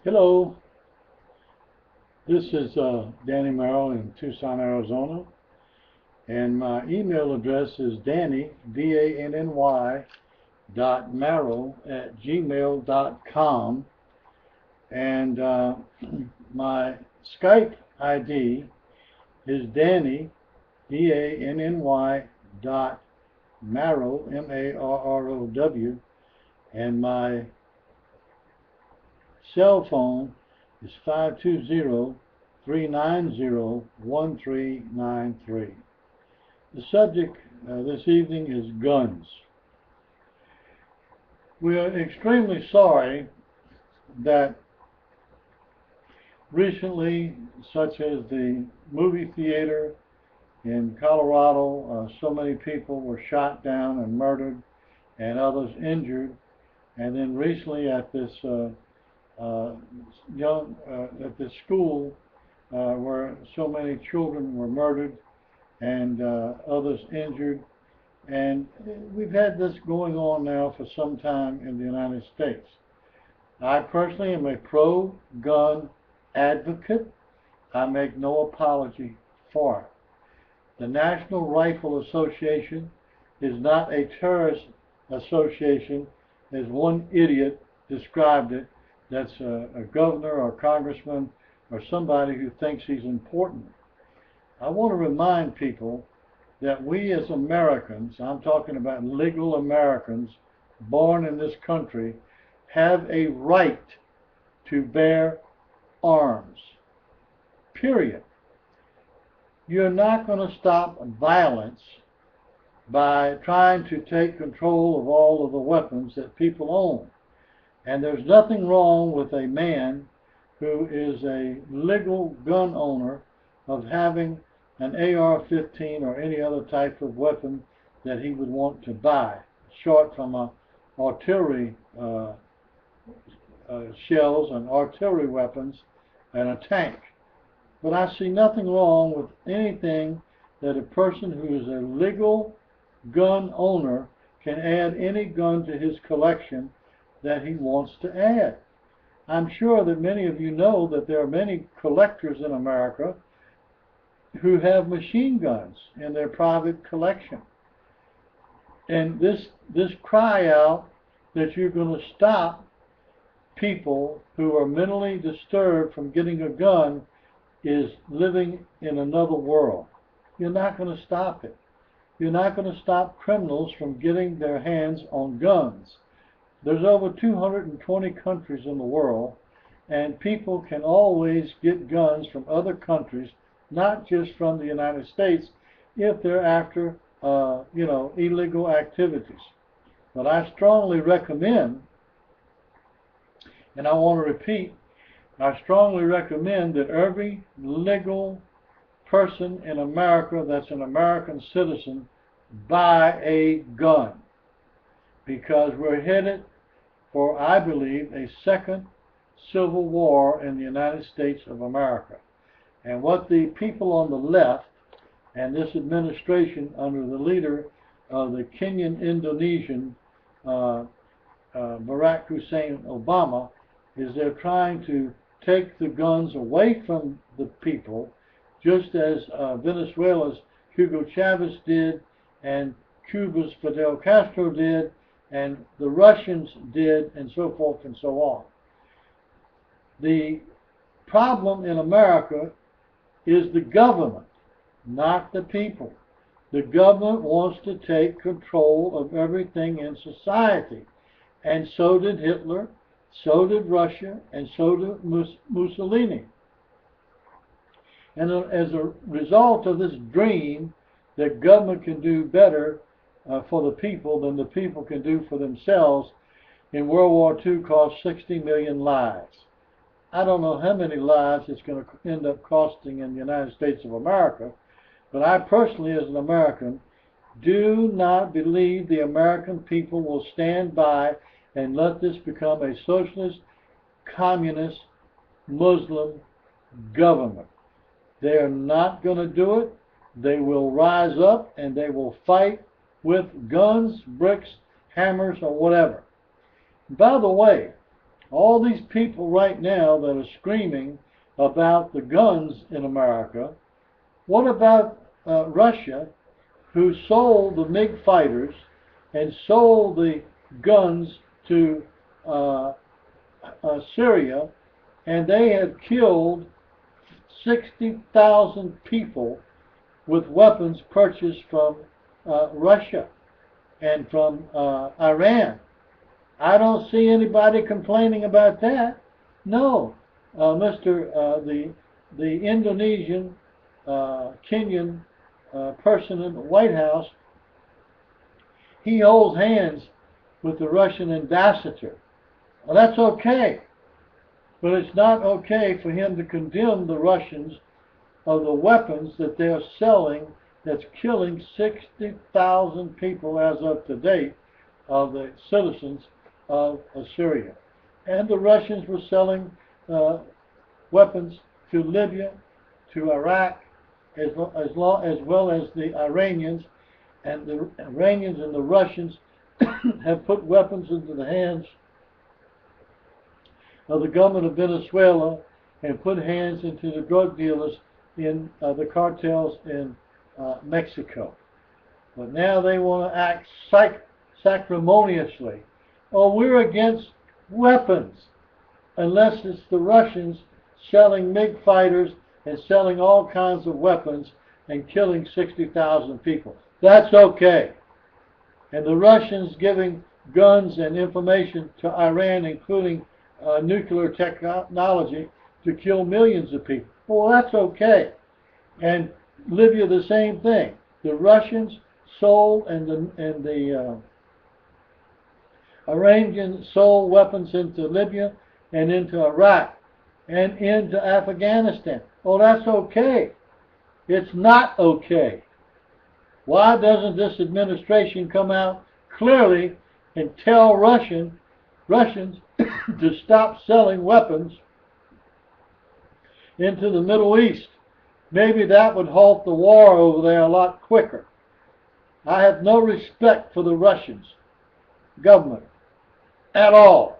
Hello, this is Danny Merrill in Tucson, Arizona, and my email address is Danny, D-A-N-N-Y, .merrill@gmail.com, and my Skype ID is Danny, D-A-N-N-Y, .marrow, M-A-R-R-O-W, and my cell phone is 520-390-1393. The subject this evening is guns. We are extremely sorry that recently, such as the movie theater in Colorado, so many people were shot down and murdered and others injured. And then recently at this at this school where so many children were murdered and others injured, and we've had this going on now for some time in the United States. I personally am a pro-gun advocate. I make no apology for it. The National Rifle Association is not a terrorist association, as one idiot described it. That's a governor or congressman or somebody who thinks he's important. I want to remind people that we as Americans, I'm talking about legal Americans born in this country, have a right to bear arms. Period. You're not going to stop violence by trying to take control of all of the weapons that people own. And there's nothing wrong with a man who is a legal gun owner of having an AR-15 or any other type of weapon that he would want to buy, short from artillery shells and artillery weapons and a tank. But I see nothing wrong with anything that a person who is a legal gun owner can add any gun to his collection that he wants to add. I'm sure that many of you know that there are many collectors in America who have machine guns in their private collection. And this cry out that you're going to stop people who are mentally disturbed from getting a gun is living in another world. You're not going to stop it. You're not going to stop criminals from getting their hands on guns. There's over 220 countries in the world, and people can always get guns from other countries, not just from the United States, if they're after, illegal activities. But I strongly recommend, and I want to repeat, I strongly recommend that every legal person in America that's an American citizen buy a gun, because we're headed for, I believe, a second civil war in the United States of America. And what the people on the left and this administration under the leader of the Kenyan-Indonesian Barack Hussein Obama is they're trying to take the guns away from the people, just as Venezuela's Hugo Chavez did, and Cuba's Fidel Castro did, and the Russians did, and so forth and so on. The problem in America is the government, not the people. The government wants to take control of everything in society, and so did Hitler, so did Russia, and so did Mussolini. And as a result of this dream that government can do better for the people than the people can do for themselves, in World War II cost 60 million lives. I don't know how many lives it's going to end up costing in the United States of America, but I personally, as an American, do not believe the American people will stand by and let this become a socialist, communist, Muslim government. They are not going to do it. They will rise up and they will fight with guns, bricks, hammers, or whatever. By the way, All these people right now that are screaming about the guns in America, what about Russia, who sold the MiG fighters and sold the guns to Syria, and they have killed 60,000 people with weapons purchased from Russia and from Iran. I don't see anybody complaining about that. No, the Indonesian, Kenyan person in the White House, he holds hands with the Russian ambassador. Well, that's okay, but it's not okay for him to condemn the Russians of the weapons that they're selling that's killing 60,000 people as of today of the citizens of Syria. And the Russians were selling weapons to Libya, to Iraq, as well as the Iranians. And the Iranians and the Russians have put weapons into the hands of the government of Venezuela and put hands into the drug dealers in the cartels in Mexico. But now they want to act sacrimoniously. Oh, we're against weapons, unless it's the Russians selling MiG fighters and selling all kinds of weapons and killing 60,000 people. That's okay. And the Russians giving guns and information to Iran, including nuclear technology, to kill millions of people. Well, that's okay. And Libya, the same thing. The Russians sold and the Iranians sold weapons into Libya and into Iraq and into Afghanistan. Oh, that's okay. It's not okay. Why doesn't this administration come out clearly and tell Russians to stop selling weapons into the Middle East? Maybe that would halt the war over there a lot quicker. I have no respect for the Russians government at all.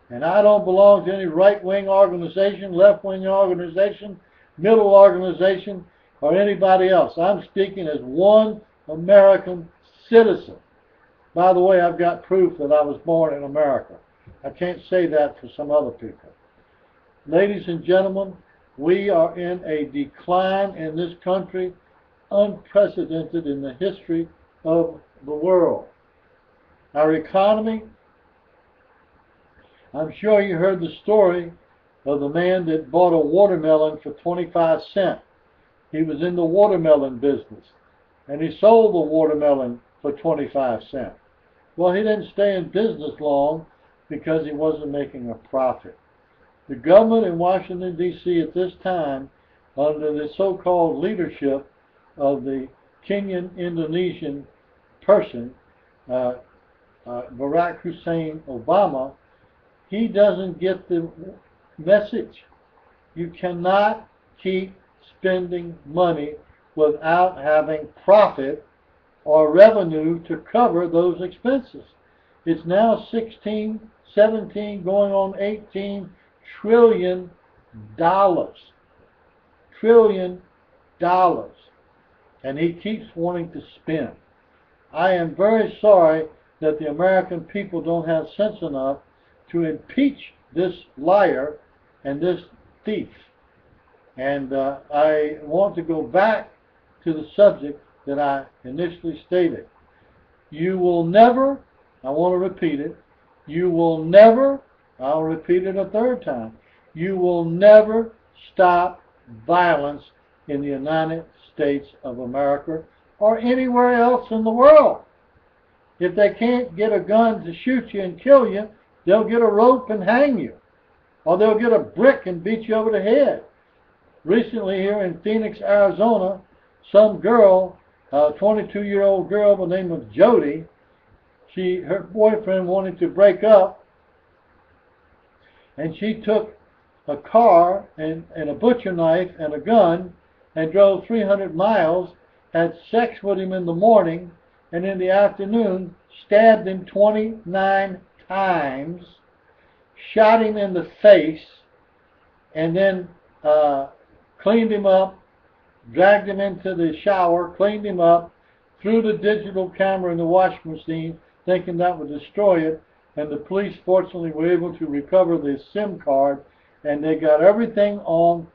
And I don't belong to any right-wing organization, left-wing organization, middle organization, or anybody else. I'm speaking as one American citizen. By the way, I've got proof that I was born in America. I can't say that for some other people. Ladies and gentlemen, we are in a decline in this country unprecedented in the history of the world. Our economy, I'm sure you heard the story of the man that bought a watermelon for 25 cents. He was in the watermelon business, and he sold the watermelon for 25 cents. Well, he didn't stay in business long because he wasn't making a profit. The government in Washington, D.C. at this time, under the so-called leadership of the Kenyan Indonesian person, Barack Hussein Obama, he doesn't get the message. You cannot keep spending money without having profit or revenue to cover those expenses. It's now 16, 17, going on 18 trillion dollars. Trillion dollars. And he keeps wanting to spend. I am very sorry that the American people don't have sense enough to impeach this liar and this thief. And I want to go back to the subject that I initially stated. You will never, I want to repeat it, you will never, I'll repeat it a third time, you will never stop violence in the United States of America or anywhere else in the world. If they can't get a gun to shoot you and kill you, they'll get a rope and hang you. Or they'll get a brick and beat you over the head. Recently here in Phoenix, Arizona, some girl, a 22-year-old girl by the name of Jody, her boyfriend wanted to break up, and she took a car and a butcher knife and a gun and drove 300 miles, had sex with him in the morning, and in the afternoon stabbed him 29 times, shot him in the face, and then cleaned him up, dragged him into the shower, cleaned him up, threw the digital camera in the washing machine, thinking that would destroy it. And the police fortunately were able to recover the SIM card, and they got everything on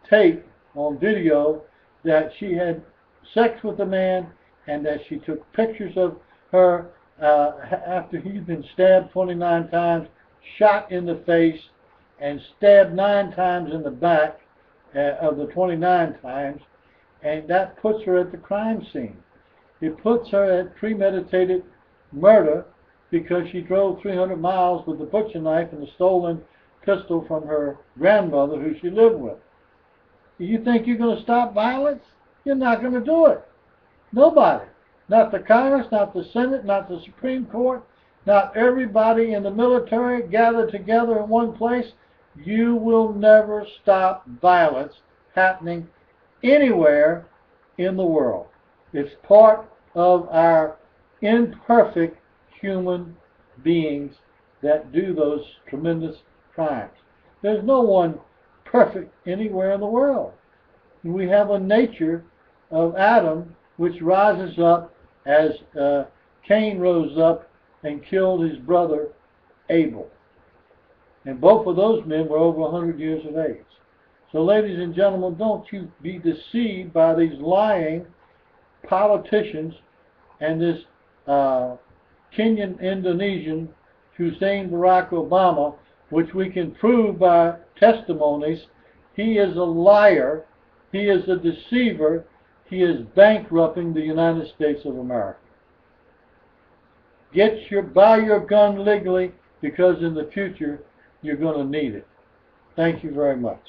tape, on video, that she had sex with the man, and that she took pictures of her after he'd been stabbed 29 times, shot in the face, and stabbed 9 times in the back of the 29 times, and that puts her at the crime scene. It puts her at premeditated murder because she drove 300 miles with a butcher knife and a stolen pistol from her grandmother who she lived with. You think you're going to stop violence? You're not going to do it. Nobody. Not the Congress, not the Senate, not the Supreme Court, not everybody in the military gathered together in one place. You will never stop violence happening anywhere in the world. It's part of our imperfect human beings that do those tremendous crimes. There's no one perfect anywhere in the world. We have a nature of Adam which rises up as Cain rose up and killed his brother Abel. And both of those men were over 100 years of age. So ladies and gentlemen, don't you be deceived by these lying politicians and this Kenyan Indonesian Hussein Barack Obama, which we can prove by testimonies. He is a liar. He is a deceiver. He is bankrupting the United States of America. Buy your gun legally, because in the future you're going to need it. Thank you very much.